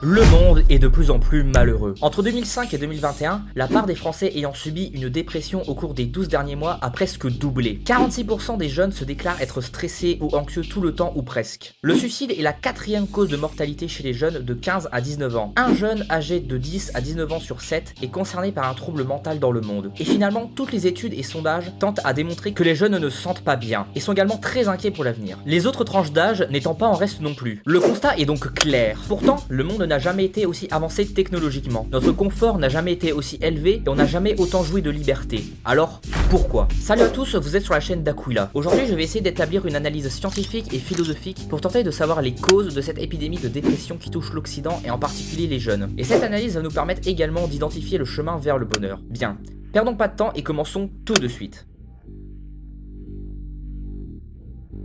Le monde est de plus en plus malheureux. Entre 2005 et 2021, la part des Français ayant subi une dépression au cours des 12 derniers mois a presque doublé. 46% des jeunes se déclarent être stressés ou anxieux tout le temps ou presque. Le suicide est la 4e cause de mortalité chez les jeunes de 15 à 19 ans. Un jeune âgé de 10 à 19 ans sur 7 est concerné par un trouble mental dans le monde. Et finalement, toutes les études et sondages tentent à démontrer que les jeunes ne se sentent pas bien et sont également très inquiets pour l'avenir. Les autres tranches d'âge n'étant pas en reste non plus. Le constat est donc clair. Pourtant, le monde n'a jamais été aussi avancé technologiquement. Notre confort n'a jamais été aussi élevé et on n'a jamais autant joui de liberté. Alors, pourquoi? Salut à tous, vous êtes sur la chaîne d'Aquila. Aujourd'hui, je vais essayer d'établir une analyse scientifique et philosophique pour tenter de savoir les causes de cette épidémie de dépression qui touche l'Occident et en particulier les jeunes. Et cette analyse va nous permettre également d'identifier le chemin vers le bonheur. Bien, perdons pas de temps et commençons tout de suite.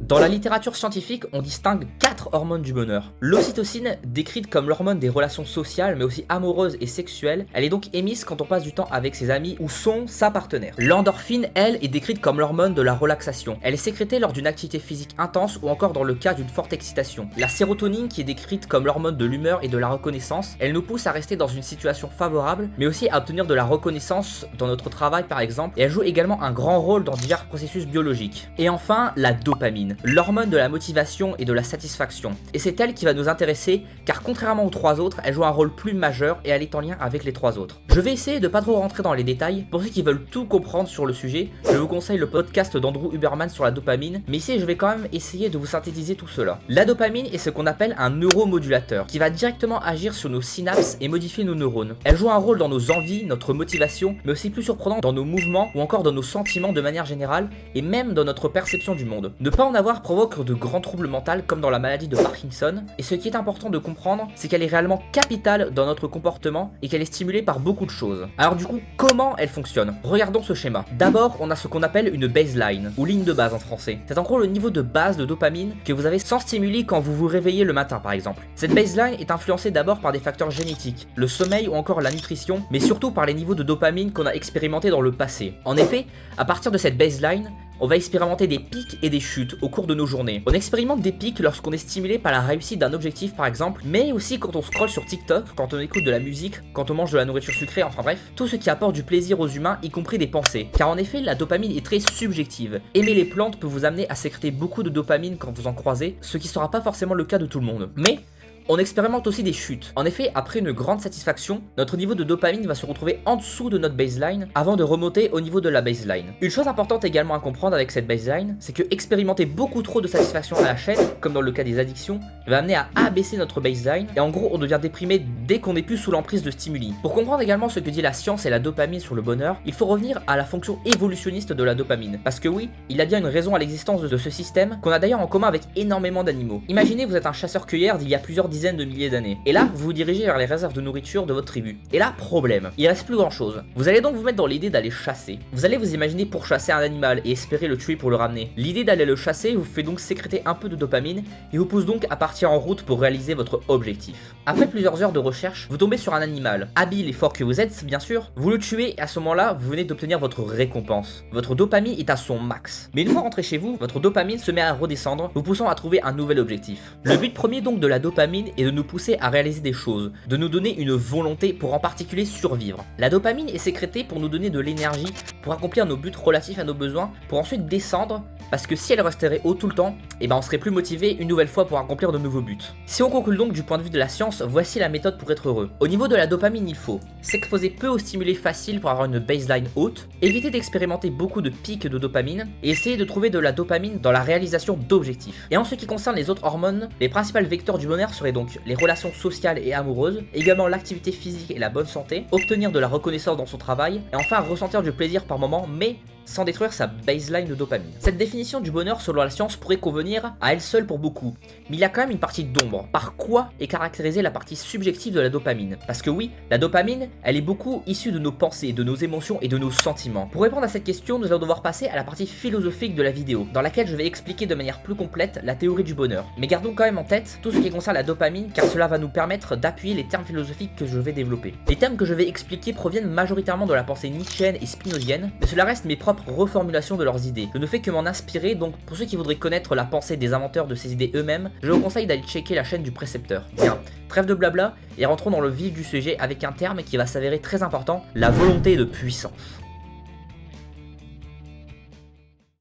Dans la littérature scientifique, on distingue 4 hormones du bonheur. L'ocytocine, décrite comme l'hormone des relations sociales mais aussi amoureuses et sexuelles, elle est donc émise quand on passe du temps avec ses amis ou sa partenaire. L'endorphine, elle, est décrite comme l'hormone de la relaxation. Elle est sécrétée lors d'une activité physique intense ou encore dans le cas d'une forte excitation. La sérotonine, qui est décrite comme l'hormone de l'humeur et de la reconnaissance, elle nous pousse à rester dans une situation favorable mais aussi à obtenir de la reconnaissance dans notre travail par exemple, et elle joue également un grand rôle dans divers processus biologiques. Et enfin, la dopamine, l'hormone de la motivation et de la satisfaction. Et c'est elle qui va nous intéresser car contrairement aux 3 autres, elle joue un rôle plus majeur et elle est en lien avec les 3 autres. Je vais essayer de pas trop rentrer dans les détails. Pour ceux qui veulent tout comprendre sur le sujet, je vous conseille le podcast d'Andrew Huberman sur la dopamine, mais ici je vais quand même essayer de vous synthétiser tout cela. La dopamine est ce qu'on appelle un neuromodulateur qui va directement agir sur nos synapses et modifier nos neurones. Elle joue un rôle dans nos envies, notre motivation, mais aussi plus surprenant dans nos mouvements ou encore dans nos sentiments de manière générale et même dans notre perception du monde. Ne pas en avoir provoque de grands troubles mentaux comme dans la maladie de Parkinson, et ce qui est important de comprendre, c'est qu'elle est réellement capitale dans notre comportement et qu'elle est stimulée par beaucoup de choses. Alors du coup, comment elle fonctionne? Regardons ce schéma. D'abord, on a ce qu'on appelle une baseline, ou ligne de base en français. C'est en gros le niveau de base de dopamine que vous avez sans stimuli quand vous vous réveillez le matin par exemple. Cette baseline est influencée d'abord par des facteurs génétiques, le sommeil ou encore la nutrition, mais surtout par les niveaux de dopamine qu'on a expérimentés dans le passé. En effet, à partir de cette baseline, on va expérimenter des pics et des chutes au cours de nos journées. On expérimente des pics lorsqu'on est stimulé par la réussite d'un objectif par exemple, mais aussi quand on scrolle sur TikTok, quand on écoute de la musique, quand on mange de la nourriture sucrée, enfin bref, tout ce qui apporte du plaisir aux humains, y compris des pensées. Car en effet, la dopamine est très subjective. Aimer les plantes peut vous amener à sécréter beaucoup de dopamine quand vous en croisez, ce qui sera pas forcément le cas de tout le monde. Mais on expérimente aussi des chutes. En effet, après une grande satisfaction, notre niveau de dopamine va se retrouver en dessous de notre baseline avant de remonter au niveau de la baseline. Une chose importante également à comprendre avec cette baseline, c'est que expérimenter beaucoup trop de satisfaction à la chaîne, comme dans le cas des addictions, va amener à abaisser notre baseline et en gros on devient déprimé dès qu'on n'est plus sous l'emprise de stimuli. Pour comprendre également ce que dit la science et la dopamine sur le bonheur, il faut revenir à la fonction évolutionniste de la dopamine. Parce que oui, il y a bien une raison à l'existence de ce système qu'on a d'ailleurs en commun avec énormément d'animaux. Imaginez vous êtes un chasseur-cueilleur d'il y a plusieurs dizaines de milliers d'années. Et là, vous vous dirigez vers les réserves de nourriture de votre tribu. Et là, problème, il reste plus grand chose. Vous allez donc vous mettre dans l'idée d'aller chasser. Vous allez vous imaginer pour chasser un animal et espérer le tuer pour le ramener. L'idée d'aller le chasser vous fait donc sécréter un peu de dopamine et vous pousse donc à partir en route pour réaliser votre objectif. Après plusieurs heures de recherche, vous tombez sur un animal. Habile et fort que vous êtes, bien sûr, vous le tuez et à ce moment-là, vous venez d'obtenir votre récompense. Votre dopamine est à son max. Mais une fois rentré chez vous, votre dopamine se met à redescendre, vous poussant à trouver un nouvel objectif. Le but premier donc de la dopamine est de nous pousser à réaliser des choses, de nous donner une volonté pour en particulier survivre. La dopamine est sécrétée pour nous donner de l'énergie, pour accomplir nos buts relatifs à nos besoins, pour ensuite descendre, parce que si elle resterait haut tout le temps, on serait plus motivé une nouvelle fois pour accomplir de nouveaux buts. Si on conclut donc du point de vue de la science, voici la méthode pour être heureux. Au niveau de la dopamine, il faut s'exposer peu aux stimuli faciles pour avoir une baseline haute, éviter d'expérimenter beaucoup de pics de dopamine, et essayer de trouver de la dopamine dans la réalisation d'objectifs. Et en ce qui concerne les autres hormones, les principaux vecteurs du bonheur seraient donc les relations sociales et amoureuses, également l'activité physique et la bonne santé, obtenir de la reconnaissance dans son travail, et enfin ressentir du plaisir par moment, mais sans détruire sa baseline de dopamine. Cette définition du bonheur selon la science pourrait convenir à elle seule pour beaucoup, mais il y a quand même une partie d'ombre. Par quoi est caractérisée la partie subjective de la dopamine? Parce que oui, la dopamine, elle est beaucoup issue de nos pensées, de nos émotions et de nos sentiments. Pour répondre à cette question, nous allons devoir passer à la partie philosophique de la vidéo, dans laquelle je vais expliquer de manière plus complète la théorie du bonheur. Mais gardons quand même en tête tout ce qui concerne la dopamine, car cela va nous permettre d'appuyer les termes philosophiques que je vais développer. Les termes que je vais expliquer proviennent majoritairement de la pensée nietzschéenne et spinozienne, mais cela reste mes propres propre reformulation de leurs idées. Je ne fais que m'en inspirer, donc pour ceux qui voudraient connaître la pensée des inventeurs de ces idées eux-mêmes, je vous conseille d'aller checker la chaîne du précepteur. Bien, trêve de blabla, et rentrons dans le vif du sujet avec un terme qui va s'avérer très important, la volonté de puissance.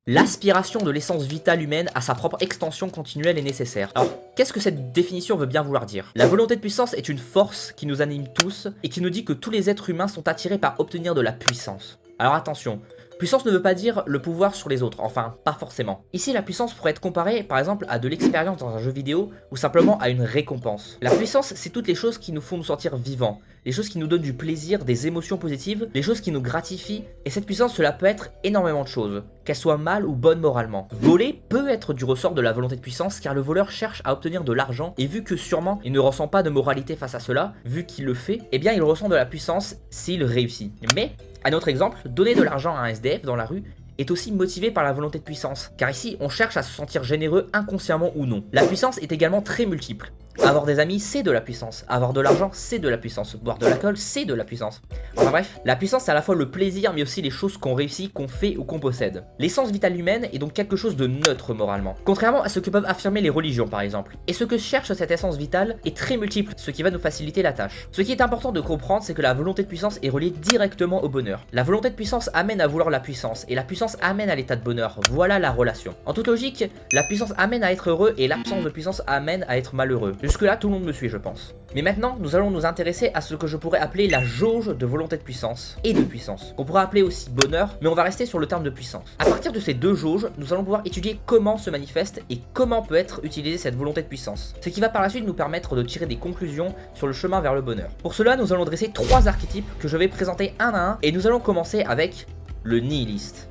L'aspiration de l'essence vitale humaine à sa propre extension continuelle est nécessaire. Alors, qu'est-ce que cette définition veut bien vouloir dire? La volonté de puissance est une force qui nous anime tous et qui nous dit que tous les êtres humains sont attirés par obtenir de la puissance. Alors attention, puissance ne veut pas dire le pouvoir sur les autres, enfin pas forcément. Ici la puissance pourrait être comparée par exemple à de l'expérience dans un jeu vidéo ou simplement à une récompense. La puissance c'est toutes les choses qui nous font nous sentir vivants, les choses qui nous donnent du plaisir, des émotions positives, les choses qui nous gratifient, et cette puissance cela peut être énormément de choses, qu'elle soit mal ou bonne moralement. Voler peut être du ressort de la volonté de puissance car le voleur cherche à obtenir de l'argent et vu que sûrement il ne ressent pas de moralité face à cela, vu qu'il le fait, eh bien il ressent de la puissance s'il réussit. Mais un autre exemple, donner de l'argent à un SDF dans la rue est aussi motivé par la volonté de puissance, car ici on cherche à se sentir généreux inconsciemment ou non. La puissance est également très multiple. Avoir des amis, c'est de la puissance. Avoir de l'argent, c'est de la puissance. Boire de l'alcool, c'est de la puissance. Enfin bref, la puissance c'est à la fois le plaisir mais aussi les choses qu'on réussit, qu'on fait ou qu'on possède. L'essence vitale humaine est donc quelque chose de neutre moralement. Contrairement à ce que peuvent affirmer les religions par exemple. Et ce que cherche cette essence vitale est très multiple, ce qui va nous faciliter la tâche. Ce qui est important de comprendre, c'est que la volonté de puissance est reliée directement au bonheur. La volonté de puissance amène à vouloir la puissance et la puissance amène à l'état de bonheur. Voilà la relation. En toute logique, la puissance amène à être heureux et l'absence de puissance amène à être malheureux. Jusque là, tout le monde me suit, je pense. Mais maintenant, nous allons nous intéresser à ce que je pourrais appeler la jauge de volonté de puissance et de puissance, qu'on pourrait appeler aussi bonheur, mais on va rester sur le terme de puissance. À partir de ces deux jauges, nous allons pouvoir étudier comment se manifeste et comment peut être utilisée cette volonté de puissance, ce qui va par la suite nous permettre de tirer des conclusions sur le chemin vers le bonheur. Pour cela, nous allons dresser trois archétypes que je vais présenter un à un et nous allons commencer avec le nihiliste.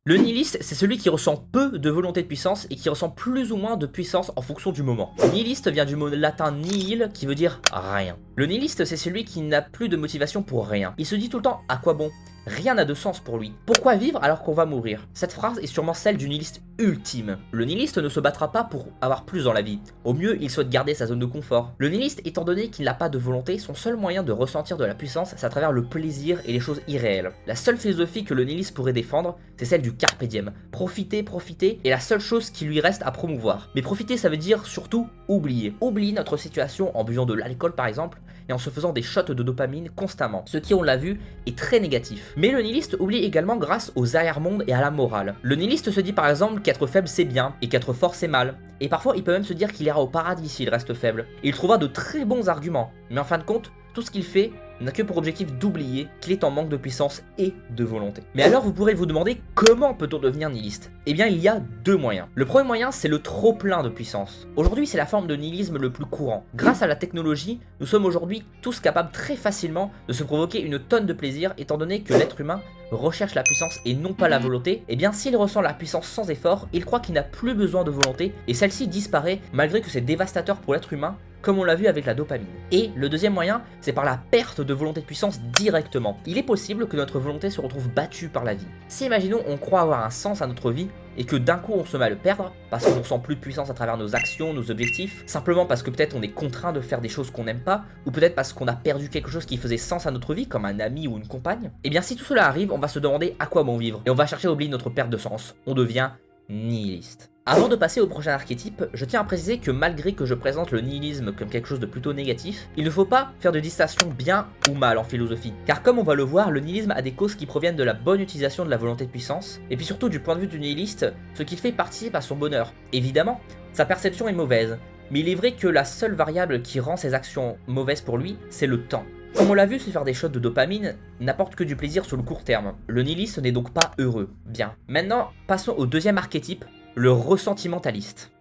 Le nihiliste, c'est celui qui ressent peu de volonté de puissance et qui ressent plus ou moins de puissance en fonction du moment. Nihiliste vient du mot latin nihil qui veut dire rien. Le nihiliste, c'est celui qui n'a plus de motivation pour rien. Il se dit tout le temps à quoi bon? Rien n'a de sens pour lui. Pourquoi vivre alors qu'on va mourir? Cette phrase est sûrement celle du nihiliste ultime. Le nihiliste ne se battra pas pour avoir plus dans la vie. Au mieux, il souhaite garder sa zone de confort. Le nihiliste, étant donné qu'il n'a pas de volonté, son seul moyen de ressentir de la puissance, c'est à travers le plaisir et les choses irréelles. La seule philosophie que le nihiliste pourrait défendre, c'est celle du carpe diem. Profiter, profiter est la seule chose qui lui reste à promouvoir. Mais profiter, ça veut dire surtout oublier. Oublier notre situation en buvant de l'alcool par exemple, et en se faisant des shots de dopamine constamment. Ce qui, on l'a vu, est très négatif. Mais le nihiliste oublie également grâce aux arrière-mondes et à la morale. Le nihiliste se dit par exemple qu'être faible c'est bien, et qu'être fort c'est mal. Et parfois il peut même se dire qu'il ira au paradis s'il reste faible. Et il trouvera de très bons arguments. Mais en fin de compte, tout ce qu'il fait n'a que pour objectif d'oublier qu'il est en manque de puissance et de volonté. Mais alors vous pourrez vous demander comment peut-on devenir nihiliste? Eh bien il y a deux moyens. Le premier moyen c'est le trop plein de puissance. Aujourd'hui c'est la forme de nihilisme le plus courant. Grâce à la technologie, nous sommes aujourd'hui tous capables très facilement de se provoquer une tonne de plaisir étant donné que l'être humain recherche la puissance et non pas la volonté. Et bien s'il ressent la puissance sans effort, il croit qu'il n'a plus besoin de volonté et celle-ci disparaît malgré que c'est dévastateur pour l'être humain comme on l'a vu avec la dopamine. Et le deuxième moyen, c'est par la perte de volonté de puissance directement. Il est possible que notre volonté se retrouve battue par la vie. Si imaginons on croit avoir un sens à notre vie et que d'un coup on se met à le perdre, parce qu'on ne ressent plus de puissance à travers nos actions, nos objectifs, simplement parce que peut-être on est contraint de faire des choses qu'on n'aime pas, ou peut-être parce qu'on a perdu quelque chose qui faisait sens à notre vie, comme un ami ou une compagne, et bien si tout cela arrive, on va se demander à quoi bon vivre, et on va chercher à oublier notre perte de sens. On devient nihiliste. Avant de passer au prochain archétype, je tiens à préciser que malgré que je présente le nihilisme comme quelque chose de plutôt négatif, il ne faut pas faire de distinction bien ou mal en philosophie. Car comme on va le voir, le nihilisme a des causes qui proviennent de la bonne utilisation de la volonté de puissance, et puis surtout du point de vue du nihiliste, ce qu'il fait participe à son bonheur. Évidemment, sa perception est mauvaise, mais il est vrai que la seule variable qui rend ses actions mauvaises pour lui, c'est le temps. Comme on l'a vu, se faire des shots de dopamine n'apporte que du plaisir sur le court terme. Le nihiliste n'est donc pas heureux. Bien. Maintenant, passons au deuxième archétype, le ressentimentaliste.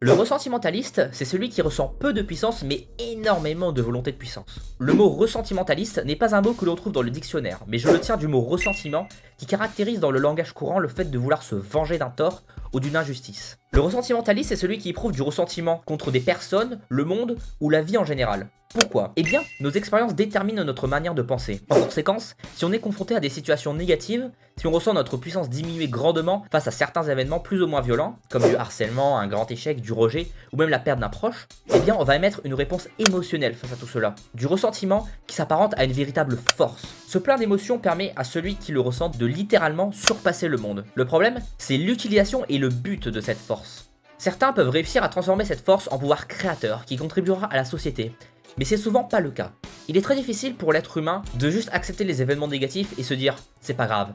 Le ressentimentaliste, c'est celui qui ressent peu de puissance mais énormément de volonté de puissance. Le mot ressentimentaliste n'est pas un mot que l'on trouve dans le dictionnaire, mais je le tiens du mot ressentiment qui caractérise dans le langage courant le fait de vouloir se venger d'un tort ou d'une injustice. Le ressentimentaliste, c'est celui qui éprouve du ressentiment contre des personnes, le monde ou la vie en général. Pourquoi? Eh bien, nos expériences déterminent notre manière de penser. En conséquence, si on est confronté à des situations négatives, si on ressent notre puissance diminuer grandement face à certains événements plus ou moins violents, comme du harcèlement, un grand échec, du rejet, ou même la perte d'un proche, eh bien on va émettre une réponse émotionnelle face à tout cela. Du ressentiment qui s'apparente à une véritable force. Ce plein d'émotions permet à celui qui le ressent de littéralement surpasser le monde. Le problème, c'est l'utilisation et le but de cette force. Certains peuvent réussir à transformer cette force en pouvoir créateur qui contribuera à la société. Mais c'est souvent pas le cas. Il est très difficile pour l'être humain de juste accepter les événements négatifs et se dire « c'est pas grave,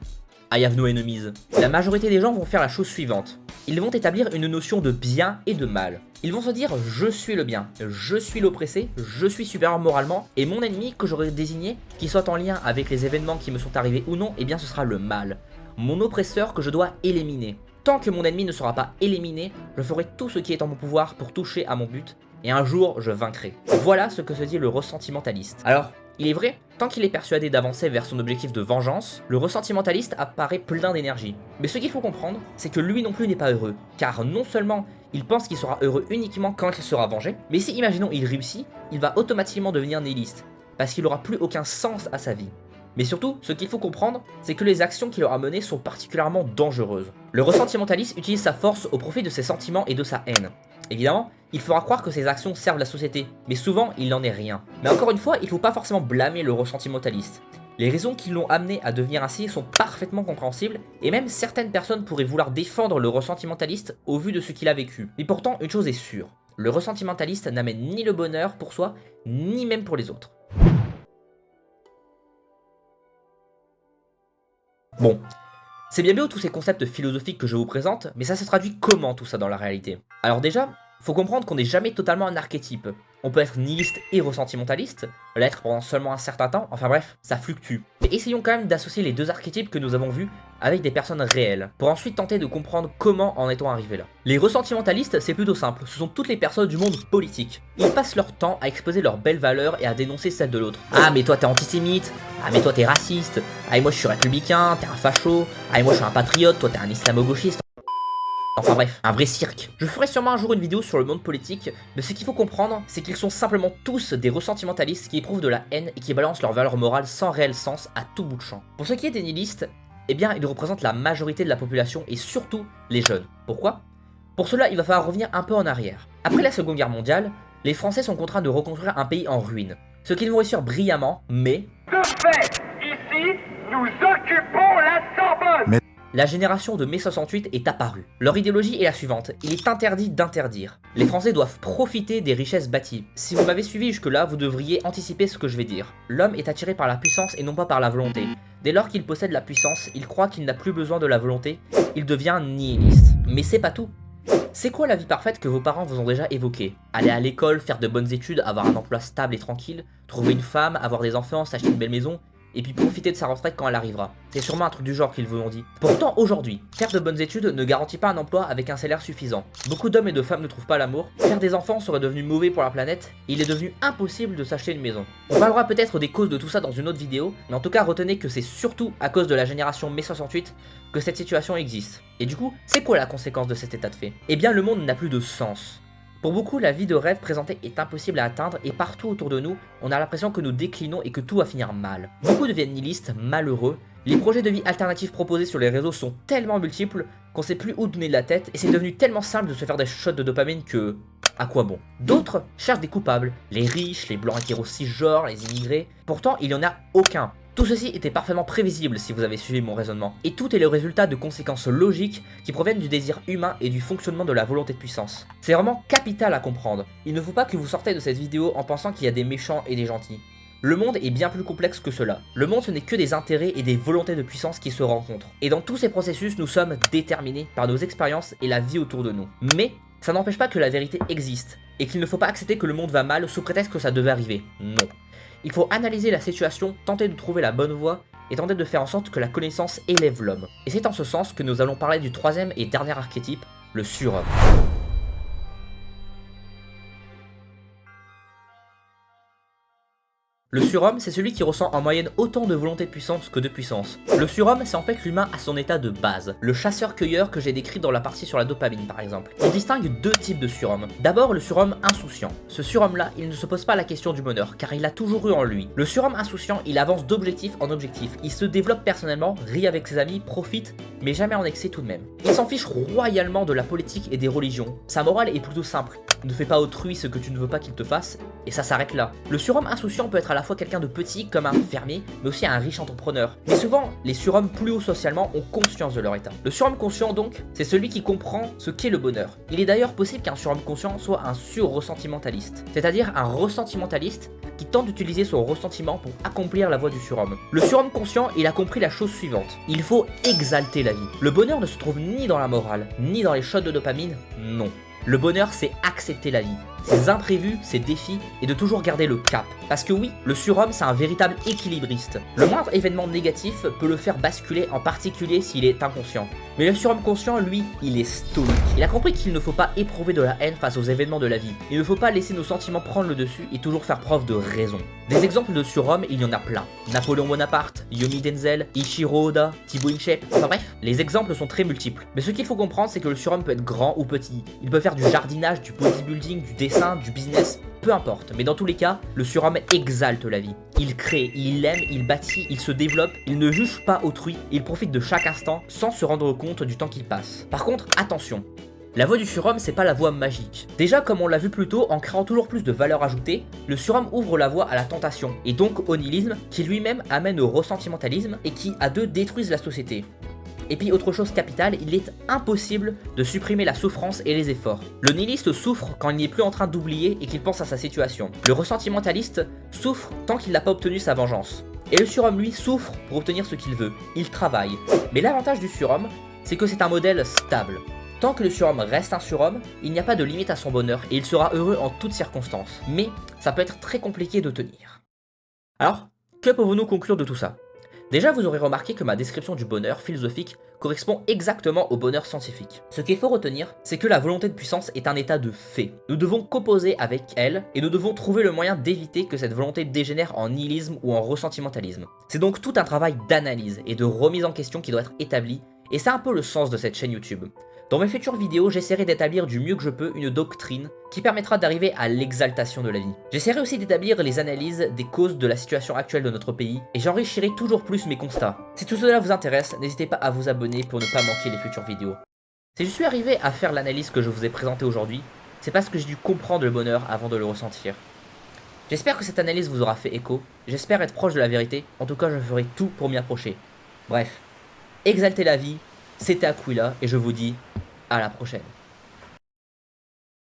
I have no enemies ». La majorité des gens vont faire la chose suivante. Ils vont établir une notion de bien et de mal. Ils vont se dire « je suis le bien, je suis l'oppressé, je suis supérieur moralement et mon ennemi que j'aurais désigné, qu'il soit en lien avec les événements qui me sont arrivés ou non, eh bien ce sera le mal. Mon oppresseur que je dois éliminer. Tant que mon ennemi ne sera pas éliminé, je ferai tout ce qui est en mon pouvoir pour toucher à mon but. Et un jour, je vaincrai. » Voilà ce que se dit le ressentimentaliste. Alors, il est vrai, tant qu'il est persuadé d'avancer vers son objectif de vengeance, le ressentimentaliste apparaît plein d'énergie. Mais ce qu'il faut comprendre, c'est que lui non plus n'est pas heureux. Car non seulement il pense qu'il sera heureux uniquement quand il sera vengé, mais si, imaginons, il réussit, il va automatiquement devenir nihiliste. Parce qu'il n'aura plus aucun sens à sa vie. Mais surtout, ce qu'il faut comprendre, c'est que les actions qu'il aura menées sont particulièrement dangereuses. Le ressentimentaliste utilise sa force au profit de ses sentiments et de sa haine. Évidemment, il fera croire que ses actions servent la société, mais souvent il n'en est rien. Mais encore une fois, il ne faut pas forcément blâmer le ressentimentaliste. Les raisons qui l'ont amené à devenir ainsi sont parfaitement compréhensibles, et même certaines personnes pourraient vouloir défendre le ressentimentaliste au vu de ce qu'il a vécu. Mais pourtant, une chose est sûre, le ressentimentaliste n'amène ni le bonheur pour soi, ni même pour les autres. Bon, c'est bien beau tous ces concepts philosophiques que je vous présente, mais ça se traduit comment tout ça dans la réalité? Alors déjà, faut comprendre qu'on n'est jamais totalement un archétype. On peut être nihiliste et ressentimentaliste, l'être pendant seulement un certain temps, enfin bref, ça fluctue. Mais essayons quand même d'associer les deux archétypes que nous avons vus avec des personnes réelles, pour ensuite tenter de comprendre comment en est-on arrivé là. Les ressentimentalistes, c'est plutôt simple, ce sont toutes les personnes du monde politique. Ils passent leur temps à exposer leurs belles valeurs et à dénoncer celles de l'autre. Ah mais toi t'es antisémite, ah mais toi t'es raciste, ah et moi je suis républicain, t'es un facho, ah et moi je suis un patriote, toi t'es un islamo-gauchiste. Enfin bref, un vrai cirque. Je ferai sûrement un jour une vidéo sur le monde politique, mais ce qu'il faut comprendre, c'est qu'ils sont simplement tous des ressentimentalistes qui éprouvent de la haine et qui balancent leurs valeurs morales sans réel sens à tout bout de champ. Pour ce qui est des nihilistes, eh bien ils représentent la majorité de la population et surtout les jeunes. Pourquoi? Pour cela, il va falloir revenir un peu en arrière. Après la Seconde Guerre mondiale, les Français sont contraints de reconstruire un pays en ruine. Ce qu'ils vont réussir brillamment, mais... De fait, ici, nous occupons la Sorbonne. La génération de mai 68 est apparue. Leur idéologie est la suivante, il est interdit d'interdire. Les Français doivent profiter des richesses bâties. Si vous m'avez suivi jusque-là, vous devriez anticiper ce que je vais dire. L'homme est attiré par la puissance et non pas par la volonté. Dès lors qu'il possède la puissance, il croit qu'il n'a plus besoin de la volonté, il devient nihiliste. Mais c'est pas tout. C'est quoi la vie parfaite que vos parents vous ont déjà évoquée? Aller à l'école, faire de bonnes études, avoir un emploi stable et tranquille, trouver une femme, avoir des enfants, s'acheter une belle maison, et puis profiter de sa retraite quand elle arrivera. C'est sûrement un truc du genre qu'ils vous ont dit. Pourtant aujourd'hui, faire de bonnes études ne garantit pas un emploi avec un salaire suffisant. Beaucoup d'hommes et de femmes ne trouvent pas l'amour, faire des enfants serait devenu mauvais pour la planète, et il est devenu impossible de s'acheter une maison. On parlera peut-être des causes de tout ça dans une autre vidéo, mais en tout cas retenez que c'est surtout à cause de la génération mai 68 que cette situation existe. Et du coup, c'est quoi la conséquence de cet état de fait? Eh bien le monde n'a plus de sens. Pour beaucoup, la vie de rêve présentée est impossible à atteindre et partout autour de nous, on a l'impression que nous déclinons et que tout va finir mal. Beaucoup deviennent nihilistes, malheureux, les projets de vie alternatifs proposés sur les réseaux sont tellement multiples qu'on sait plus où donner de la tête et c'est devenu tellement simple de se faire des shots de dopamine que... à quoi bon? D'autres cherchent des coupables, les riches, les blancs hétéros cisgenres, les immigrés, pourtant il n'y en a aucun. Tout ceci était parfaitement prévisible si vous avez suivi mon raisonnement, et tout est le résultat de conséquences logiques qui proviennent du désir humain et du fonctionnement de la volonté de puissance. C'est vraiment capital à comprendre. Il ne faut pas que vous sortez de cette vidéo en pensant qu'il y a des méchants et des gentils. Le monde est bien plus complexe que cela. Le monde ce n'est que des intérêts et des volontés de puissance qui se rencontrent. Et dans tous ces processus, nous sommes déterminés par nos expériences et la vie autour de nous. Mais ça n'empêche pas que la vérité existe, et qu'il ne faut pas accepter que le monde va mal sous prétexte que ça devait arriver. Non. Il faut analyser la situation, tenter de trouver la bonne voie et tenter de faire en sorte que la connaissance élève l'homme. Et c'est en ce sens que nous allons parler du troisième et dernier archétype, le surhomme. Le surhomme, c'est celui qui ressent en moyenne autant de volonté de puissance que de puissance. Le surhomme, c'est en fait l'humain à son état de base, le chasseur-cueilleur que j'ai décrit dans la partie sur la dopamine par exemple. On distingue deux types de surhomme. D'abord, le surhomme insouciant. Ce surhomme-là, il ne se pose pas la question du bonheur, car il l'a toujours eu en lui. Le surhomme insouciant, il avance d'objectif en objectif, il se développe personnellement, rit avec ses amis, profite, mais jamais en excès tout de même. Il s'en fiche royalement de la politique et des religions. Sa morale est plutôt simple. Ne fais pas autrui ce que tu ne veux pas qu'il te fasse, et ça s'arrête là. Le surhomme insouciant peut être à la fois quelqu'un de petit, comme un fermier, mais aussi un riche entrepreneur. Mais souvent, les surhommes plus haut socialement ont conscience de leur état. Le surhomme conscient, donc, c'est celui qui comprend ce qu'est le bonheur. Il est d'ailleurs possible qu'un surhomme conscient soit un sur-ressentimentaliste, c'est-à-dire un ressentimentaliste qui tente d'utiliser son ressentiment pour accomplir la voie du surhomme. Le surhomme conscient, il a compris la chose suivante. Il faut exalter la vie. Le bonheur ne se trouve ni dans la morale, ni dans les shots de dopamine, non. Le bonheur, c'est accepter la vie, ses imprévus, ses défis, et de toujours garder le cap. Parce que oui, le surhomme, c'est un véritable équilibriste. Le moindre événement négatif peut le faire basculer, en particulier s'il est inconscient. Mais le surhomme conscient, lui, il est stoïque. Il a compris qu'il ne faut pas éprouver de la haine face aux événements de la vie. Il ne faut pas laisser nos sentiments prendre le dessus et toujours faire preuve de raison. Des exemples de surhommes, il y en a plein. Napoléon Bonaparte, Yomi Denzel, Ichiro Oda, Thibaut Inchep, enfin bref, les exemples sont très multiples. Mais ce qu'il faut comprendre, c'est que le surhomme peut être grand ou petit. Il peut faire du jardinage, du bodybuilding, du dessin, du business, peu importe. Mais dans tous les cas, le surhomme exalte la vie. Il crée, il aime, il bâtit, il se développe, il ne juge pas autrui, il profite de chaque instant sans se rendre compte du temps qu'il passe. Par contre, attention. La voie du surhomme, c'est pas la voie magique. Déjà, comme on l'a vu plus tôt, en créant toujours plus de valeur ajoutée, le surhomme ouvre la voie à la tentation, et donc au nihilisme, qui lui-même amène au ressentimentalisme, et qui, à deux, détruisent la société. Et puis autre chose capitale, il est impossible de supprimer la souffrance et les efforts. Le nihiliste souffre quand il n'est plus en train d'oublier et qu'il pense à sa situation. Le ressentimentaliste souffre tant qu'il n'a pas obtenu sa vengeance. Et le surhomme, lui, souffre pour obtenir ce qu'il veut. Il travaille. Mais l'avantage du surhomme, c'est que c'est un modèle stable. Tant que le surhomme reste un surhomme, il n'y a pas de limite à son bonheur et il sera heureux en toutes circonstances. Mais ça peut être très compliqué de tenir. Alors, que pouvons-nous conclure de tout ça ? Déjà, vous aurez remarqué que ma description du bonheur philosophique correspond exactement au bonheur scientifique. Ce qu'il faut retenir, c'est que la volonté de puissance est un état de fait. Nous devons composer avec elle et nous devons trouver le moyen d'éviter que cette volonté dégénère en nihilisme ou en ressentimentalisme. C'est donc tout un travail d'analyse et de remise en question qui doit être établi, et c'est un peu le sens de cette chaîne YouTube. Dans mes futures vidéos, j'essaierai d'établir du mieux que je peux une doctrine qui permettra d'arriver à l'exaltation de la vie. J'essaierai aussi d'établir les analyses des causes de la situation actuelle de notre pays et j'enrichirai toujours plus mes constats. Si tout cela vous intéresse, n'hésitez pas à vous abonner pour ne pas manquer les futures vidéos. Si je suis arrivé à faire l'analyse que je vous ai présentée aujourd'hui, c'est parce que j'ai dû comprendre le bonheur avant de le ressentir. J'espère que cette analyse vous aura fait écho, j'espère être proche de la vérité, en tout cas je ferai tout pour m'y approcher. Bref, exaltez la vie, c'était Aquila et je vous dis à la prochaine.